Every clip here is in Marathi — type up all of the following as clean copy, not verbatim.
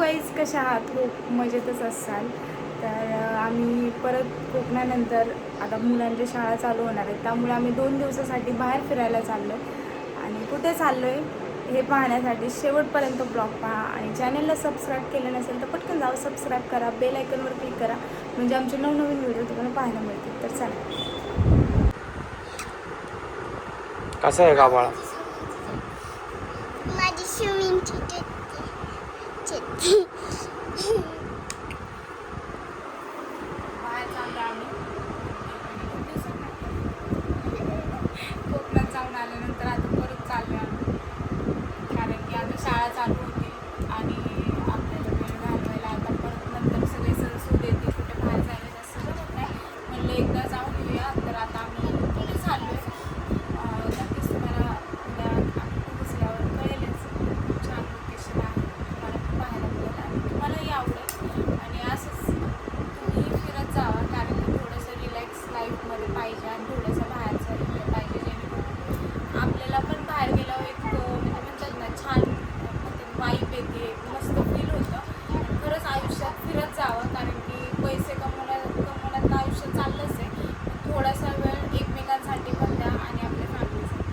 गाईज कशा आहात? खूप मजेतच असाल. तर आम्ही परत कोकणानंतर आता मुलांच्या शाळा चालू होणार आहेत, त्यामुळे आम्ही 2 दिवसासाठी बाहेर फिरायला चाललो आहे. आणि कुठे चाललो आहे हे पाहण्यासाठी शेवटपर्यंत ब्लॉग पहा. आणि चॅनलला सबस्क्राईब केलं नसेल तर पटकन जाऊ सबस्क्राईब करा, बेल आयकॉनवर क्लिक करा, म्हणजे आमचे नवनवीन व्हिडिओ तुम्हाला पाहायला मिळतील. तर चला. कसं आहे गावाला? माझी स्विमिंगची बाहेर चाललो आम्ही कोकणात जाऊन आल्यानंतर आता परत चाललो आम्ही, कारण की आता शाळा चालू होती आणि आपल्याला वेळ घालवायला आता परत नंतर सगळे सण सूद येते, कुठे बाहेर जायला जास्त जमत नाही. म्हणलं एकदा जाऊन येऊया. तर आता आम्ही पुढे चाललो आहे. नक्कीच तुम्हाला उद्या आम्ही पोहोचल्यावर कळेलच. खूप छान लोकेशन आहे, तुम्हाला पण पाहायला मिळेल आणि तुम्हालाही आवडेल. आणि असंच तुम्ही फिरत जावा, कारण की थोडंसं रिलॅक्स लाईफमध्ये पाहिजे आणि थोडंसं बाहेरचं एन्जॉय पाहिजे, जेणेकरून आपल्याला पण बाहेर गेल्यावर एक म्हणजे म्हणतात ना छान वाईब येते, एक मस्त फील होतं. खरंच आयुष्यात फिरत जावं, कारण की पैसे कमवण्यात आयुष्य चाललंच आहे. थोडासा वेळ एकमेकांसाठी पण द्या आणि आपल्या फॅमिलीसाठी.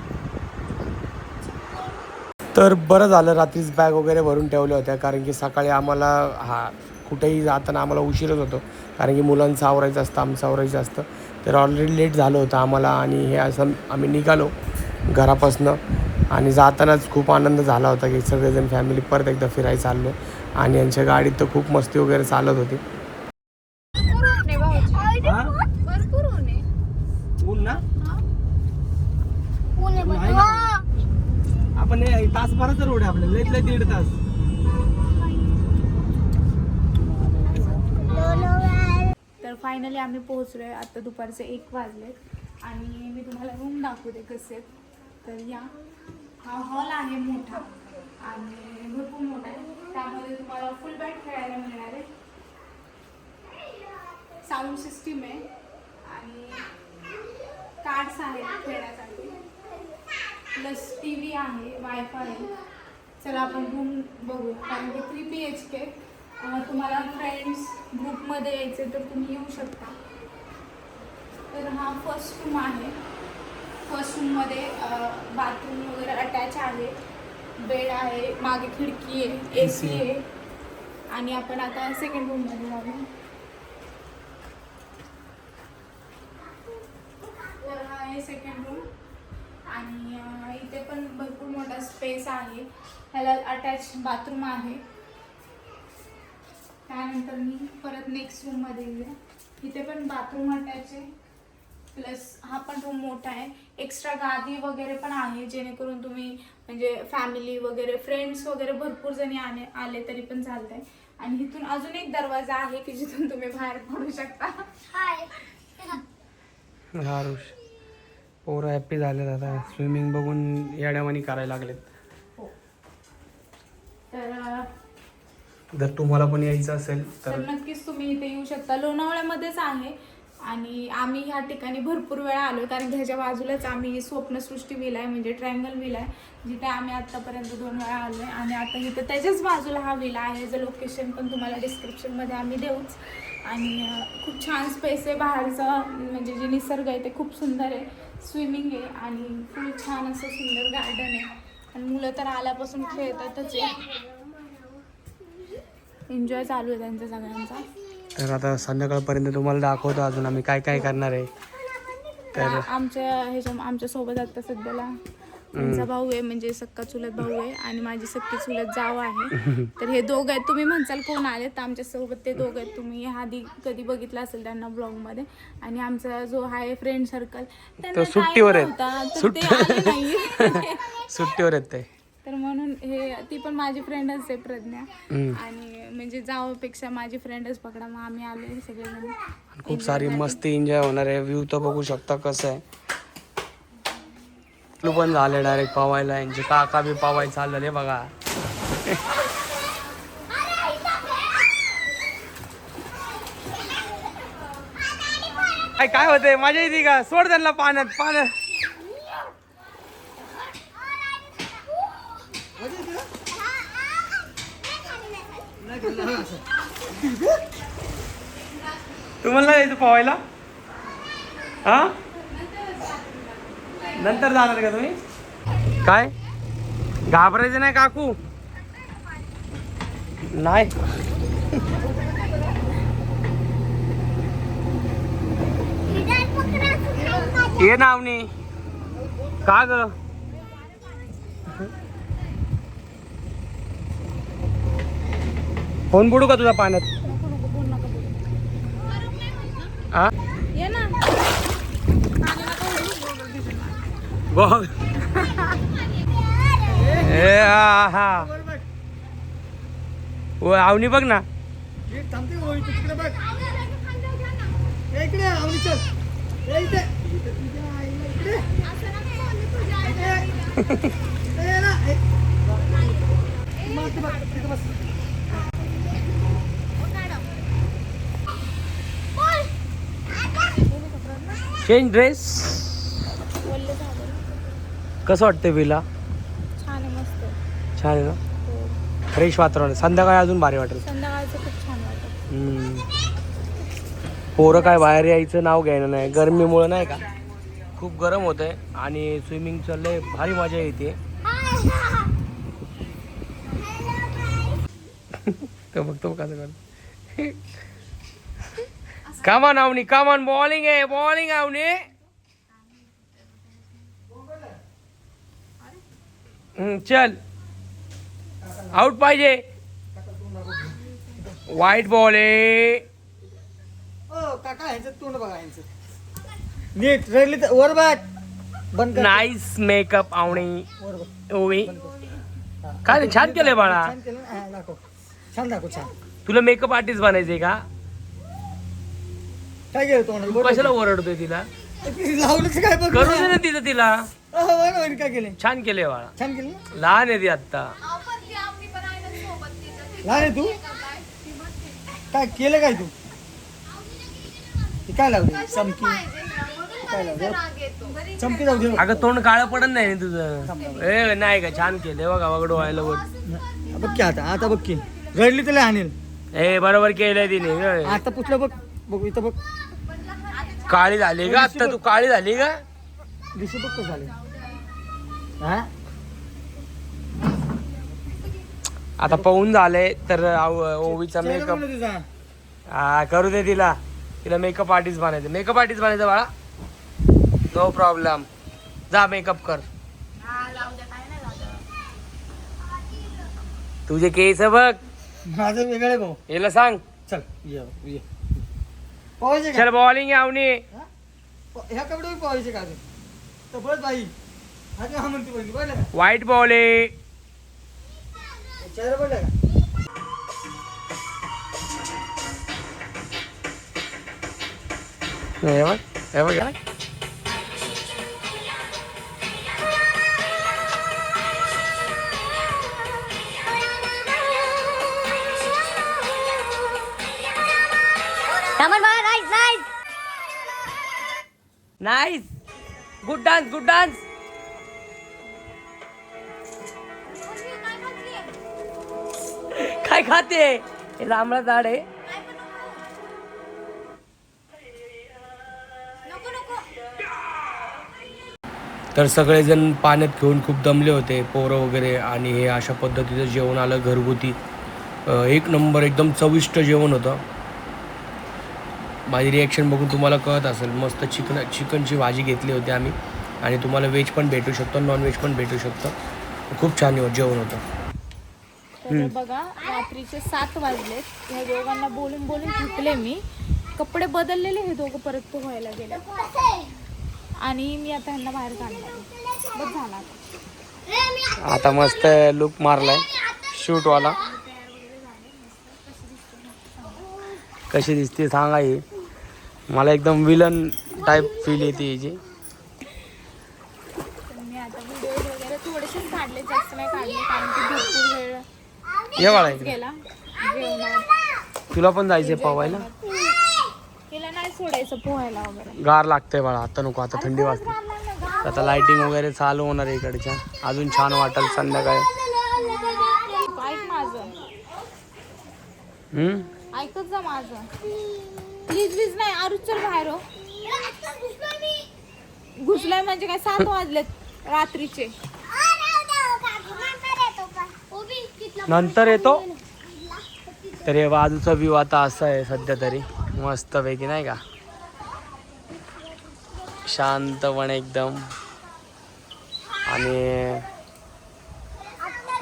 तर बरं झालं रात्रीच बॅग वगैरे भरून ठेवल्या होत्या, कारण की सकाळी आम्हाला कुठेही जाताना आम्हाला उशीरच होतो, कारण की मुलांचं आवरायचं असतं, आमचं आवरायचं असतं. तर ऑलरेडी लेट झालं होतं आम्हाला आणि हे असं आम्ही निघालो घरापासनं. आणि जातानाच खूप आनंद झाला होता की सगळेजण फॅमिली परत एकदा फिरायला चाललो. आणि यांच्या गाडीत तर खूप मस्ती वगैरे चालत होती. भरपूर होणे ऊन ना, पुणे आपण तासभराचा रोड आहे आपल्याला, लईत लई 1.5 तास. तर फायनली आम्ही पोहोचलो आहे. आता दुपारचे 1 वाजले आणि मी तुम्हाला रूम दाखवते कसे. तर हा हॉल आहे मोठा आणि भरपूर मोठा आहे. त्यामध्ये तुम्हाला फुल बँड खेळायला मिळणार आहे, साऊंड सिस्टीम आहे आणि कार्ड्स आहेत खेळण्यासाठी, प्लस TV आहे, वायफाय आहे. चला आपण रूम बघू, कारण की 3 BHK. तुम्हाला फ्रेंड्स ग्रुपमध्ये यायचे तर तुम्ही येऊ शकता. तर हा फर्स्ट रूम आहे. फर्स्ट रूममध्ये बाथरूम वगैरे अटॅच आहे, बेड आहे, मागे खिडकी आहे, AC आहे. आणि आपण आता सेकंड रूममध्ये जाऊ. तर हा आहे सेकंड रूम आणि इथे पण भरपूर मोठा स्पेस आहे. ह्याला अटॅच बाथरूम आहे. त्यानंतर मी परत नेक्स्ट रूममध्ये येऊया. इथे पण बाथरूम अटॅच आहे, प्लस हा पण रूम मोठा आहे. एक्स्ट्रा गादी वगैरे पण आहे, जेणेकरून तुम्ही म्हणजे फॅमिली वगैरे फ्रेंड्स वगैरे भरपूर जणी आले तरी पण चालत आहे. आणि इथून अजून एक दरवाजा आहे की जिथून तुम्ही बाहेर पडू शकता. हारुष पोरं हॅप्पी झालेत, आता स्विमिंग बघून येड्यावानी करायला लागलेत. तर जर तुम्हाला पण यायचं असेल तर नक्कीच तुम्ही इथे येऊ शकता. लोणावळ्यामध्येच आहे आणि आम्ही ह्या ठिकाणी भरपूर वेळा आलो, कारण की ह्याच्या बाजूलाच आम्ही स्वप्नसृष्टी विला आहे, म्हणजे ट्रायंगल विला आहे, जिथे आम्ही आत्तापर्यंत 2 वेळा आलो आहे. आणि आता इथं त्याच्याच बाजूला हा विला आहे, याचं लोकेशन पण तुम्हाला डिस्क्रिप्शनमध्ये आम्ही देऊच. आणि खूप छान स्पेस आहे. बाहेरचं म्हणजे जे निसर्ग आहे ते खूप सुंदर आहे, स्विमिंग आहे आणि खूप छान असं सुंदर गार्डन आहे. आणि मुलं तर आल्यापासून खेळतातच आहे, एन्जॉय चालू आहे त्यांचा सगळ्यांचा. तर आता संध्याकाळपर्यंत तुम्हाला दाखवतो अजून आम्ही काय काय करणार आहे. तर आमच्या सोबत आता सध्याला त्यांचा भाऊ आहे, म्हणजे सक्का चुलत भाऊ आहे आणि माझी सक्की चुलत जाव आहे. तर हे दोघं आहेत. तुम्ही म्हणसाल कोण आले, तर आमच्या सोबत ते दोघं आहेत. तुम्ही आधी कधी बघितलं असेल त्यांना ब्लॉगमध्ये. आणि आमचा जो आहे फ्रेंड सर्कल, त्यांना सुट्टीवर आहेत. सुट्टीवर आहेत ते. तर म्हणून ती पण माझी फ्रेंडच आहे प्रज्ञा. आणि म्हणजे जावापेक्षा माझी फ्रेंडच पकडा. मग आम्ही आलोय सगळेजण. खूप सारी मस्ती एन्जॉय होणार आहे. व्ह्यू तर बघू शकता कसं आहे. पण झाले डायरेक्ट पवायला, यांचे काका बी पवाय चालले बघा. काय होतंय, मजा येते का? सोड त्यांना पाण्यात. तुम्हाला नाही यायचं पोहायला? हा नंतर जाणार का तुम्ही? काय घाबरायचं नाही काकू? नाही ये नावनी का ग? फोन बुडू का तुझा पाण्यात? हा ये ना बघ ए हा ओ आवनी बघ ना. चेंज ड्रेस कसं वाटतं विला? छान आहे, मस्त छान आहे ना, फ्रेश वातावरण. संध्याकाळी अजून भारी वाटेल. संध्याकाळचं खूप छान वाटतं. पोरं काय बाहेर यायचं नाव घ्यायला नाही, गरमीमुळे नाही का खूप गरम होत आहे आणि स्विमिंगचं लय भारी मजा येते. तो बघतो कसं करतो. कामान आवनी कामान, बॉलिंग आहे, बॉलिंग आवनी. चल आउट पाहिजे. वाईट बॉल आहे. काका ह्यांचं तोंड बघा, ह्यांचं नीट रडली तर वर बघ, बंद कर. Nice makeup Avani. वर बघ. ओवी काय रे, छान केलंय बाळा. छान केलं ना? हा, दाखव छान, दाखव छान. तुला मेकअप आर्टिस्ट बनायचंय का? काय केलं तोंड? तू कशाला ओरडतोय तिला? लावलंच काय बघ. करू दे ना तिचं तिला. वर काय केले? छान केलंय बाळा. छान केलं ना? लहान आहे ती आत्ता. लहान आहे तू? काय केलं काय तू? हे काय लावले? चमकी काय लावले? चमकी जाऊ दे. अगं तोंड काळं पडत नाही ना तुझं. ए नाही का, छान केलंय बघा बघ डोळ्याला वर. बघ की आता बघ की रडली तर आणेल. ए बरोबर केलंय तिने. आता पुसलं बघ, बघ इथं बघ. काळी झाली का आत्ता तू? काळी झाली का? दिसू बघ कसं झाले. हा आता पाहून झालंय तर ओवीचा चेहरा मेकअप बघ ना तुझा. हा करू दे तिला. तिला मेकअप आर्टिस्ट बनायचं. मेकअप आर्टिस्ट बनायचं बाळा, नो प्रॉब्लेम. जा मेकअप कर. तुझे केस बघ. माझं वेगळं आहे भाऊ. याला सांग चल ये पोहायचे का? चल बॉलिंग आवनी. हा? ह्या कपडे पोहायचे का अजून? तर बस बाई हा का म्हणते बघ, बघलं का? वाईट बॉल आहे. चेहरा बघलं का? हे बघ, हे बघ, हे बघ. Nice, good dance, good dance. काय खाते? हे जांभळा झाड आहे. तर सगळेजण पाण्यात घेऊन खूप दमले होते, पोरं वगैरे. आणि हे अशा पद्धतीचं जेवण आलं घरगुती. एक नंबर एकदम चविष्ट जेवण होतं. माझी रिॲक्शन बघून तुम्हाला कळत असेल. मस्त चिकनची भाजी घेतली होती आम्ही. आणि तुम्हाला व्हेज पण भेटू शकतो, नॉन व्हेज पण भेटू शकतं. खूप छान जेवण होतं. तर बघा रात्रीचे 7 वाजलेत. ह्या दोघांना बोलून बोलून थकले मी. कपडे बदललेले हे दोघं परत पोहायला गेले आणि मी आता ह्यांना बाहेर काढणार. बस झाला आता मस्त लुक मारलाय शूटवाला. कशी दिसते सांगा. ही मला एकदम विलन टाईप फील येते याची. मी आता व्हिडिओ वगैरे थोडेसेच काढले, जास्त नाही काढले कारण की भरपूर वेळ ये बाळा इकडे. गेला जेवणात. तुला पण जायचंय पोहायला? तिला नाही सोडायचं पोहायला वगैरे. गार लागतंय बाळा, आता नको, आता थंडी वाजते. आता लाइटिंग वगैरे चालू होणार आहे इकडच्या. अजून छान वाटेल संध्याकाळी. ऐक माझं, ऐकत जा माझं. प्लीज नाही. आरुष चल बाहेर हो. घुसलाय म्हणजे काय 7 वाजलेत रात्रीचे. नंतर येतो. तर हे बाजूचा व्ह्यू आता असा आहे सध्या तरी मस्त पैकी नाही का, शांतपणे एकदम. आणि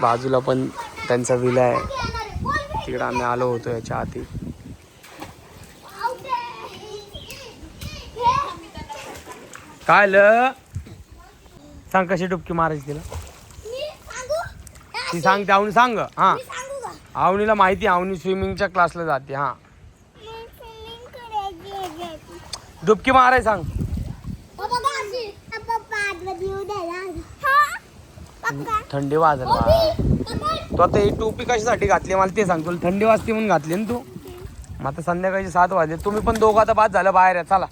बाजूला पण त्यांचा विला आहे, तिकडं आम्ही आलो होतो याच्या आधी. काय ल सांग कशी डुबकी मारायची तिला, ती सांगते. आवनी सांग. हा आवनीला माहिती, आवनी स्विमिंगच्या क्लासला जाते. हा डुबकी माराय सांग. थंडी वाजत तू आता ही टोपी कशासाठी घातली मला ते सांग. तुला थंडी वाजते म्हणून घातली ना तू. मग आता संध्याकाळचे 7 वाजले. तुम्ही पण दोघं आता बाद झालं बाहेर आहे. चला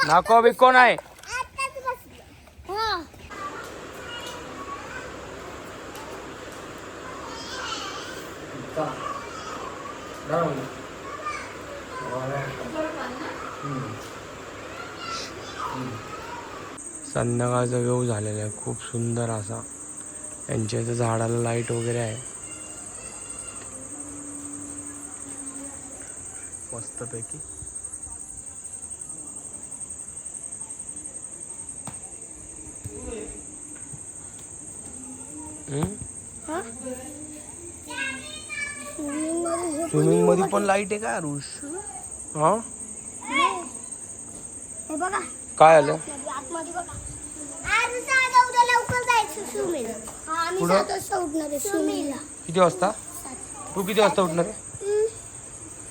नको बिको नाही. संध्याकाळचा व्ह्यू झालेला आहे खूप सुंदर असा. यांच्या इथं झाडाला लाईट वगैरे आहे मस्तपैकी. स्विमिंग मध्ये पण लाईट आहे का आरुष? हा काय आलं? किती वाजता? तू किती वाजता उठणार आहे?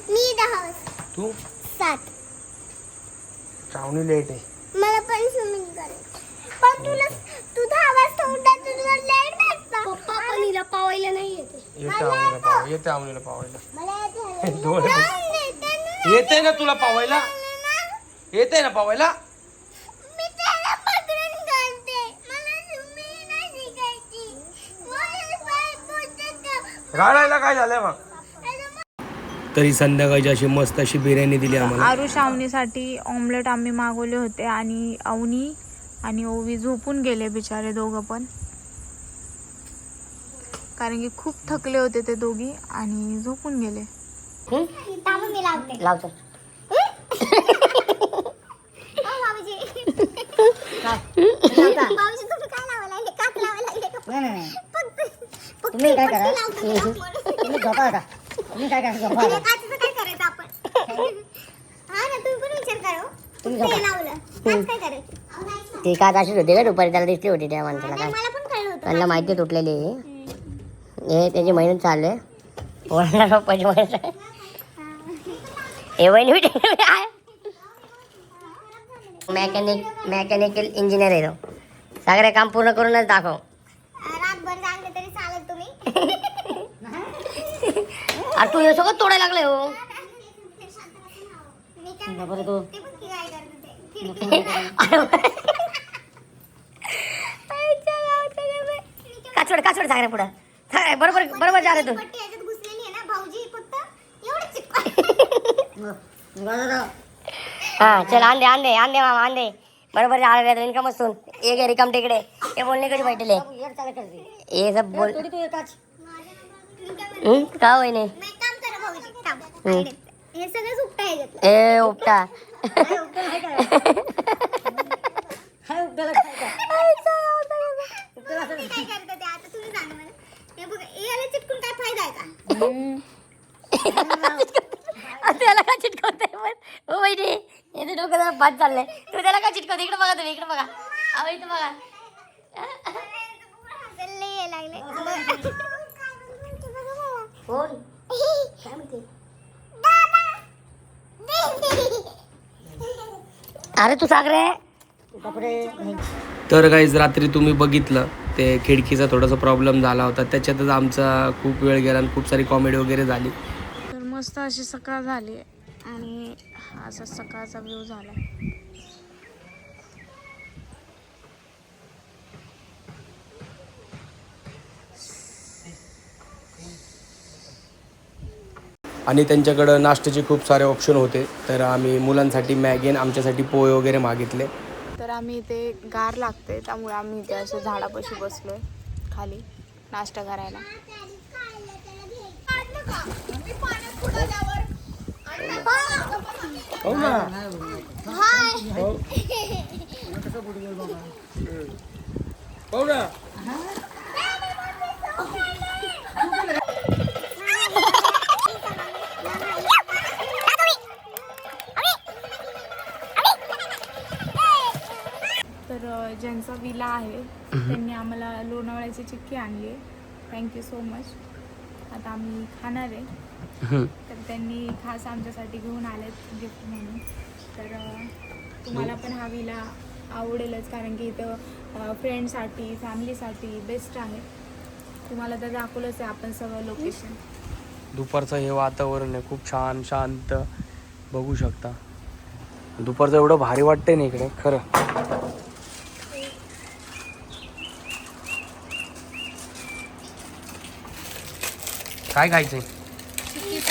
मी 10 वाजता. तू 7. चावणी लेट आहे. मला पण स्विमिंग करायचं. पण तू 10 वाजता उठला तुला लेट भेटता. पप्पा पण हिला पावायला नाही येते. येते आवनीला पावायला. मला येते. येते ना तुला पावायला? येते ना पावायला? मी त्याला पकडून करते. मला स्विमिंग नाही शिकायची. मला पाय पोचत. राडायला काय झालंय मग? तरी संध्याकाळची अशी मस्त अशी बिर्याणी दिली आम्हाला. आरुष अवनीसाठी ऑमलेट आम्ही मागवले होते आणि अवनी आणि ओवी झोपून गेले बिचारे दोघं पण, कारण की खूप थकले होते ते दोघी आणि झोपून गेले. थांब मी लावते. लावतो. बाबाजी तुम्ही काय लावायला लागले? कात लावायला लागले? नाही फक्त तुम्ही काय करा, लावते. तुम्ही झोपा आता. तुम्ही काय करा झोपा आता. काचेचं काय करायचं आपण? हा ना, तुम्ही पण विचार करा. तुम्ही ते झोपा. लावलं काच काय करायचं? ती काच अशीच होती का दुपारी त्याला दिसली होती त्या माणसाला नाही, काय मला पण कळलं होतं. त्यांना माहिती तुटलेली हे त्याची मेहनत चालू आहे. वडिला पप्पाची मेहनत आहे. हे वहिनी मेकॅनिकल इंजिनियर आहे तो. सगळे काम पूर्ण करूनच दाखव. रातभर जागले तरी चालेल तुम्ही. अरे तू हे सगळं तोडायला लागले हो. मी काय बरं तू ते पण काय करते काचवड सागरे पुढं सागरे बरोबर जा रे तू. पट्टी याच्यात घुसलेली आहे ना भाऊजी, फक्त एवढं चिपका. हा चल आंदे मामा आंदे बरोबर झालं रे. इनकम असून एक रिकाम टेकडे हे बोलणे कधी भेटले हे सब बोल का होई नाही. नाही, काम करा भाऊजी, काम. हे सगळं उपटा याच्यातलं. ए उपटा तुम्ही काय करता ते आता तुम्ही सांगा मला. हे बघा, याला चिटकून काय फायदा आहे का? त्याला काय चिटकवते पण हो वहिनी याचं डोकं जरा बाद चाललंय. तू त्याला काय चिटकवते? इकडे बघा तुम्ही, इकडे बघा. अहो इथं बघा. हसायला यायला लागले. कोण काय म्हणते? अरे तू सागरे कपडे. तर गाईज रात्री तुम्ही बघितलं ते खिडकीचा थोडासा प्रॉब्लेम झाला होता, त्याच्यातच आमचा खूप वेळ गेला आणि खूप सारी कॉमेडी वगैरे झाली. तर मस्त अशी सकाळ झाली आणि असा सकाळचा व्ह्यू झाला. आणि त्यांच्याकडं नाश्त्याचे खूप सारे ऑप्शन होते. तर आम्ही मुलांसाठी मॅगी आणि आमच्यासाठी पोहे वगैरे मागितले. तर आम्ही इथे गार लागते त्यामुळे आम्ही इथे असे झाडापाशी बसलोय खाली नाश्ता करायला. हो ना. हो ना. तर ज्यांचा विला आहे त्यांनी आम्हाला लोणावळ्याची चिक्की आणली आहे. Thank you so much. आता आम्ही खाणार आहे तर त्यांनी खास आमच्यासाठी घेऊन आलेत गिफ्ट म्हणून. तर तुम्हाला पण हा विला आवडेलच कारण की इथं फ्रेंडसाठी फॅमिलीसाठी बेस्ट आहे. तुम्हाला तर दाखवलंच आहे आपण सगळं लोकेशन. दुपारचं हे वातावरण आहे खूप छान शांत बघू शकता. दुपारचं एवढं भारी वाटतंय ना इकडे खरं. काय खायचंय?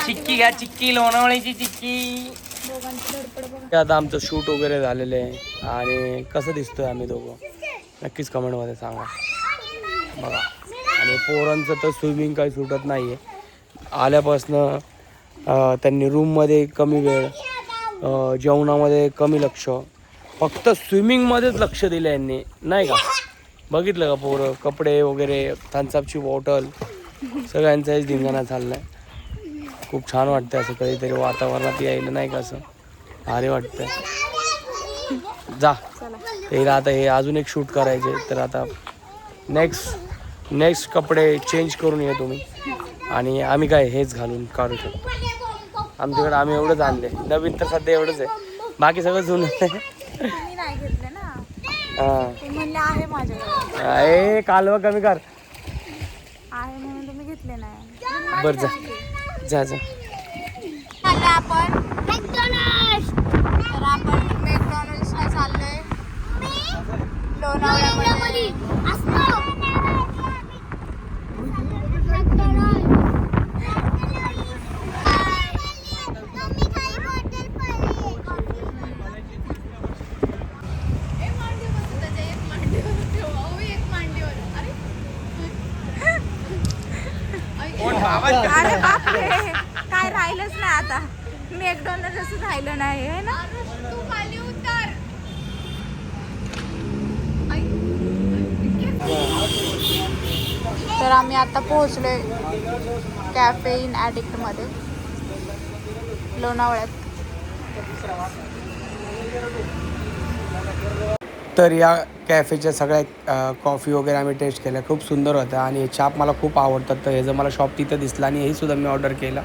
चिक्की घ्या चिक्की लोणावळ्याची चिक्की. दोघांची धडपड बघा. आता आमचं शूट वगैरे झालेलं आहे आणि कसं दिसतोय आम्ही दोघं नक्कीच कमेंटमध्ये सांगा बघा. आणि पोरांचं तर स्विमिंग काही सुटत नाही आहे. आल्यापासनं त्यांनी रूममध्ये कमी वेळ, जेवणामध्ये कमी लक्ष, फक्त स्विमिंगमध्येच लक्ष दिलं यांनी नाही का. बघितलं का पोरं कपडे वगैरे थम्सअपची बॉटल सगळ्यांचाच धिंगाणा चालला आहे. खूप छान वाटतं असं कधीतरी वातावरणात यायला नाही का असं भारी वाटतंय. जा ते आता हे अजून एक शूट करायचे तर आता नेक्स्ट कपडे चेंज करून ये तुम्ही आणि आम्ही काय हेच घालून काढू शकतो. आमच्याकडे आम्ही एवढंच आणले नवीन तर सध्या एवढंच आहे बाकी सगळं जुनं आहे. तुम्ही नाही घेतले ना. हां ते म्हणले आहे माझ्याकडे ए कालवा कमी कर. आहे म्हणून तुम्ही घेतले नाही. बरं जा जा. आता आपण तर आपण मॅकडॉनल्ड्सला चाललोय लोणावळ्यामध्ये. अरे बापरे काय राहिलंच नाही आता. मॅकडॉनल्ड असं राहिलं नाही आहे ना. तू खाली उतर. तर आम्ही आता पोहोचलोय कॅफे इन ॲडिक्टमध्ये लोणावळ्यात. तर या कॅफेच्या सगळ्या कॉफी वगैरे आम्ही टेस्ट केल्या खूप सुंदर होत्या आणि चाप मला खूप आवडतात. तर हे जर मला शॉप तिथं दिसलं आणि हे सुद्धा मी ऑर्डर केलं.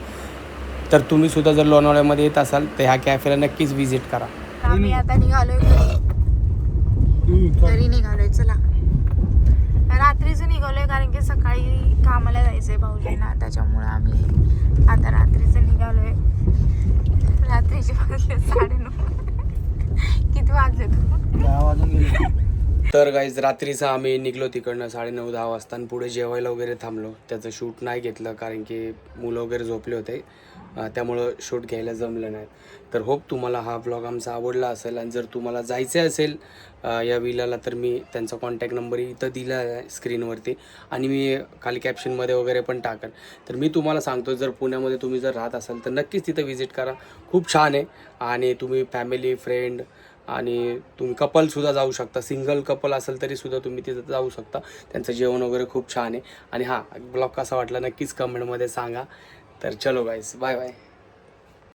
तर तुम्ही सुद्धा जर लोणावळ्यामध्ये येत असाल तर ह्या कॅफेला नक्कीच व्हिजिट करा. आम्ही आता निघालोय घरी निघालोय. चला रात्रीचं निघालोय कारण की सकाळी कामाला जायचंय भाऊजींना त्याच्यामुळे आम्ही आता रात्रीचं निघालोय. रात्रीचे वाजले 9:30. किती वाजले तू? तर गाईज रात्रीचं आम्ही निघलो तिकडनं 9:30-10 वाजता आणि पुढे जेवायला वगैरे थांबलो. त्याचं शूट नाही घेतलं कारण की मुलं वगैरे झोपले होते त्यामुळं शूट घ्यायला जमलं नाही. तर होप तुम्हाला हा ब्लॉग आमचा आवडला असेल आणि जर तुम्हाला जायचं असेल या विलाला तर मी त्यांचा कॉन्टॅक्ट नंबर इथं दिला आहे स्क्रीनवरती आणि मी खाली कॅप्शनमध्ये वगैरे पण टाकेन. तर मी तुम्हाला सांगतो जर पुण्यामध्ये तुम्ही जर राहत असाल तर नक्कीच तिथं व्हिजिट करा. खूप छान आहे आणि तुम्ही फॅमिली फ्रेंड आणि तुम्ही कपलसुद्धा जाऊ शकता. सिंगल कपल असेल तरीसुद्धा तुम्ही तिथं जाऊ शकता. त्यांचं जेवण वगैरे खूप छान आहे. आणि हां ब्लॉग कसा वाटला नक्कीच कमेंटमध्ये सांगा. तर चलो गाईज बाय बाय.